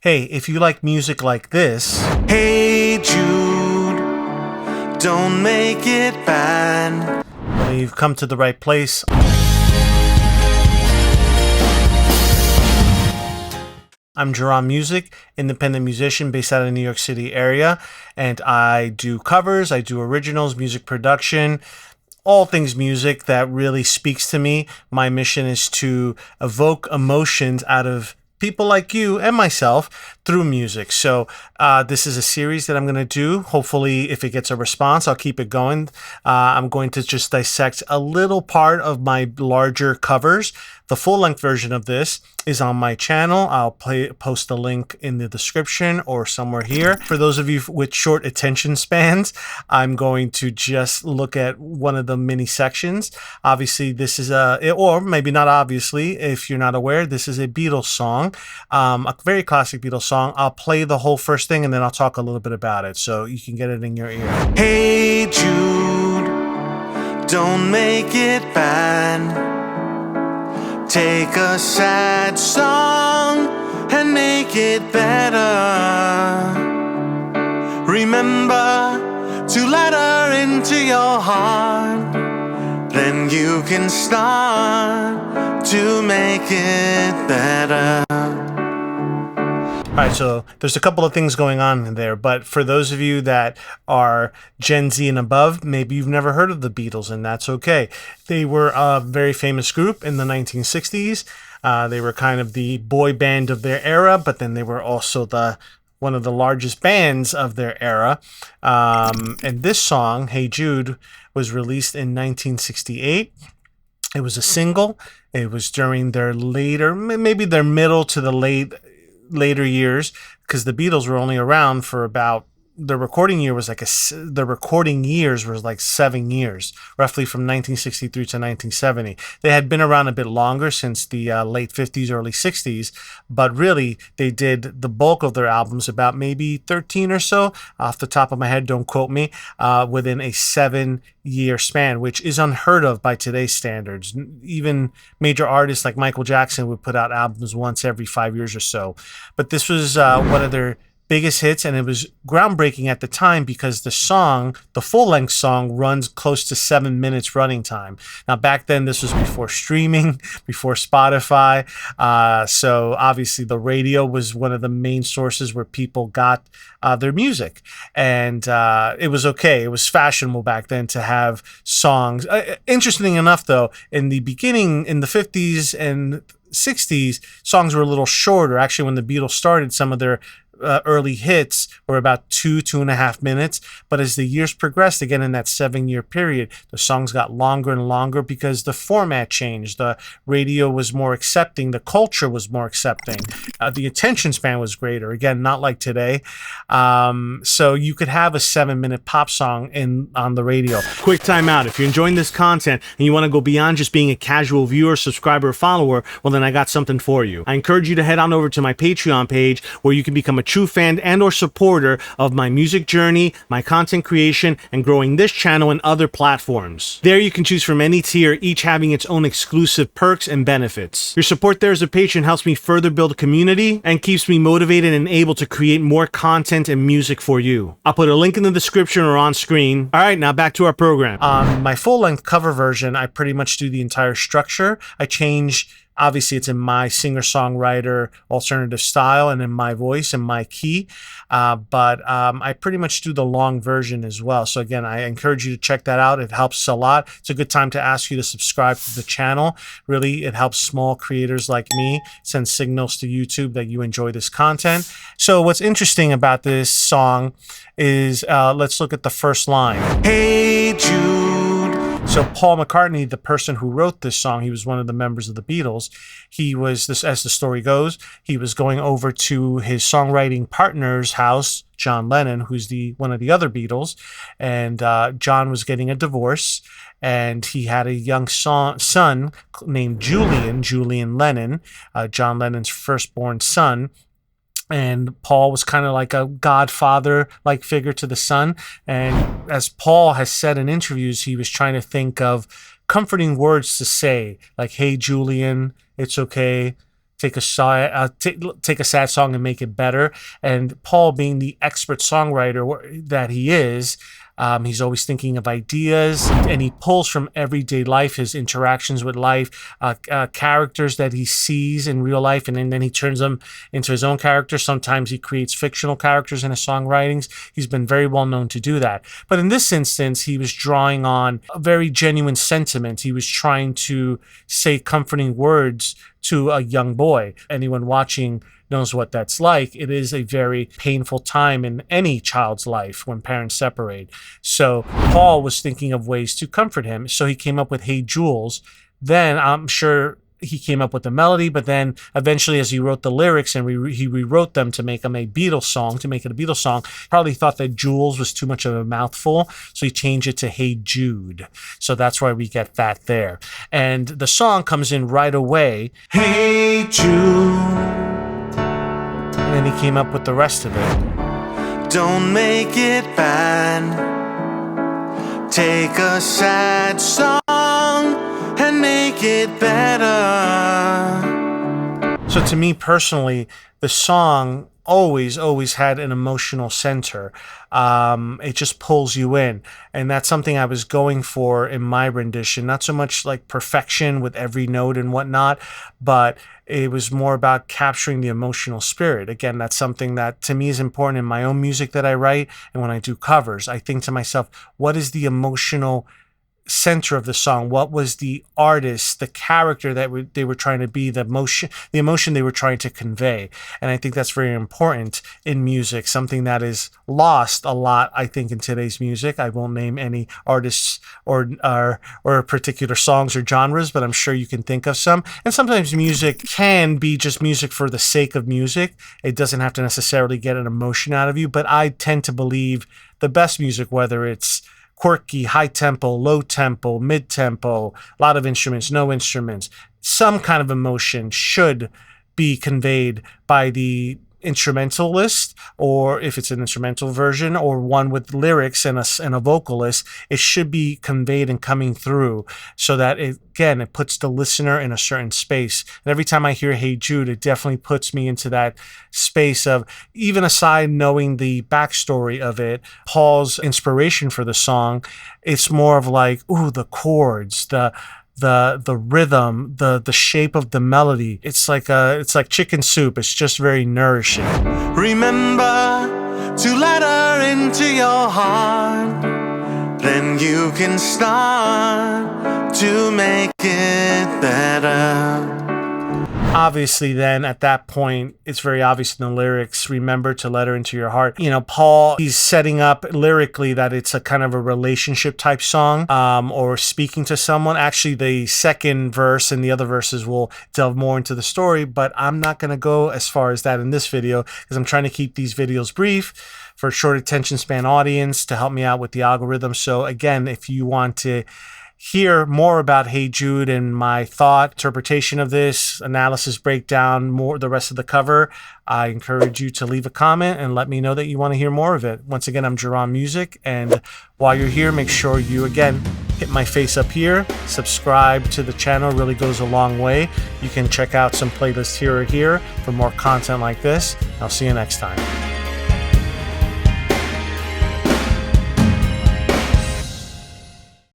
Hey, if you like music like this, Hey Jude, don't make it bad. well, you've come to the right place. I'm Jeron Music, independent musician based out of the New York City area, and I do covers, I do originals, music production, all things music that really speaks to me. My mission is to evoke emotions out of people like you and myself through music. So this is a series that I'm going to do. Hopefully, if it gets a response, I'll keep it going. I'm going to just dissect a little part of my larger covers. The full-length version of this is on my channel. I'll post a link in the description or somewhere here. For those of you with short attention spans, I'm going to just look at one of the mini sections. Obviously, this is or maybe not obviously, if you're not aware, this is a Beatles song, a very classic Beatles song. I'll play the whole first thing and then I'll talk a little bit about it so you can get it in your ear. Hey Jude, don't make it bad. Take a sad song and make it better. Remember to let her into your heart. Then you can start to make it better. All right, so there's a couple of things going on in there, but for those of you that are Gen Z and above, maybe you've never heard of the Beatles, and that's okay. They were a very famous group in the 1960s. They were kind of the boy band of their era, but then they were also one of the largest bands of their era. And this song, Hey Jude, was released in 1968. It was a single. It was during their maybe their middle to the later years, because the Beatles were only around for about, the recording years was like 7 years, roughly from 1963 to 1970. They had been around a bit longer, since the late 50s, early 60s, but really they did the bulk of their albums, about maybe 13 or so, off the top of my head, don't quote me, within a 7-year span, which is unheard of by today's standards. Even major artists like Michael Jackson would put out albums once every 5 years or so. But this was one of their biggest hits, and it was groundbreaking at the time because the full-length song, runs close to 7 minutes running time. Now, back then, this was before streaming, before Spotify, so obviously the radio was one of the main sources where people got their music, and it was okay. It was fashionable back then to have songs. Interesting enough, though, in the beginning, in the 50s and 60s, songs were a little shorter. Actually, when the Beatles started, some of their early hits were about 2.5 minutes, but as the years progressed, again in that 7-year period, the songs got longer and longer because the format changed. The radio was more accepting, the culture was more accepting, the attention span was greater, again not like today. So you could have a 7-minute pop song on the radio. Quick time out. If you're enjoying this content and you want to go beyond just being a casual viewer, subscriber, or follower, well then I got something for you. I encourage you to head on over to my Patreon page, where you can become a true fan and or supporter of my music journey, my content creation, and growing this channel and other platforms. There you can choose from any tier, each having its own exclusive perks and benefits. Your support there as a patron helps me further build a community and keeps me motivated and able to create more content and music for you. I'll put a link in the description or on screen. All right, now back to our program. On my full-length cover version, I pretty much do the entire structure. I change, obviously it's in my singer-songwriter alternative style and in my voice and my key, but I pretty much do the long version as well. So again, I encourage you to check that out. It helps a lot. It's a good time to ask you to subscribe to the channel. Really, it helps small creators like me send signals to YouTube that you enjoy this content. So what's interesting about this song is, let's look at the first line. Hey Jude. So Paul McCartney, the person who wrote this song, he was one of the members of the Beatles. He was, as the story goes, he was going over to his songwriting partner's house, John Lennon, who's one of the other Beatles, and John was getting a divorce, and he had a young son named Julian Lennon, John Lennon's firstborn son. And Paul was kind of like a godfather-like figure to the son. And as Paul has said in interviews, he was trying to think of comforting words to say, like, hey, Julian, it's okay. take a take a sad song and make it better. And Paul, being the expert songwriter that he is, he's always thinking of ideas, and he pulls from everyday life, his interactions with life, characters that he sees in real life, and then he turns them into his own characters. Sometimes he creates fictional characters in his songwritings. He's been very well known to do that. But in this instance, he was drawing on a very genuine sentiment. He was trying to say comforting words to a young boy. Anyone watching knows what that's like. It is a very painful time in any child's life when parents separate. So Paul was thinking of ways to comfort him. So he came up with Hey Jules. Then I'm sure he came up with the melody, but then eventually as he wrote the lyrics and he rewrote them to make them a Beatles song, to make it a Beatles song, probably thought that Jules was too much of a mouthful, so he changed it to Hey Jude. So that's why we get that there. And the song comes in right away, Hey Jude. And then he came up with the rest of it. Don't make it bad. Take a sad song and make it better. So to me personally, the song always had an emotional center. It just pulls you in. And that's something I was going for in my rendition. Not so much like perfection with every note and whatnot, but it was more about capturing the emotional spirit. Again, that's something that to me is important in my own music that I write. And when I do covers, I think to myself, what is the emotional center of the song? What was the artist, the character that they were trying to be, the emotion they were trying to convey? And I think that's very important in music, something that is lost a lot, I think, in today's music. I won't name any artists or particular songs or genres, but I'm sure you can think of some. And sometimes music can be just music for the sake of music. It doesn't have to necessarily get an emotion out of you, but I tend to believe the best music, whether it's quirky, high tempo, low tempo, mid tempo, a lot of instruments, no instruments, some kind of emotion should be conveyed by the instrumentalist, or if it's an instrumental version or one with lyrics and a vocalist, it should be conveyed and coming through so that it puts the listener in a certain space. And every time I hear Hey Jude, it definitely puts me into that space of, even aside knowing the backstory of it, Paul's inspiration for the song, it's more of like, ooh, the chords, the rhythm, the shape of the melody. It's like chicken soup. It's just very nourishing. Remember to let her into your heart, then you can start to make it better. Obviously, then at that point, it's very obvious in the lyrics, remember to let her into your heart. You know, Paul, he's setting up lyrically that it's a kind of a relationship type song, or speaking to someone. Actually, the second verse and the other verses will delve more into the story, but I'm not going to go as far as that in this video because I'm trying to keep these videos brief for a short attention span audience to help me out with the algorithm. So again, if you want to hear more about Hey Jude and my thought, interpretation of this, analysis, breakdown, more the rest of the cover, I encourage you to leave a comment and let me know that you want to hear more of it. Once again, I'm Jeron Music, and while you're here, make sure you, again, hit my face up here, subscribe to the channel, really goes a long way. You can check out some playlists here or here for more content like this. I'll see you next time.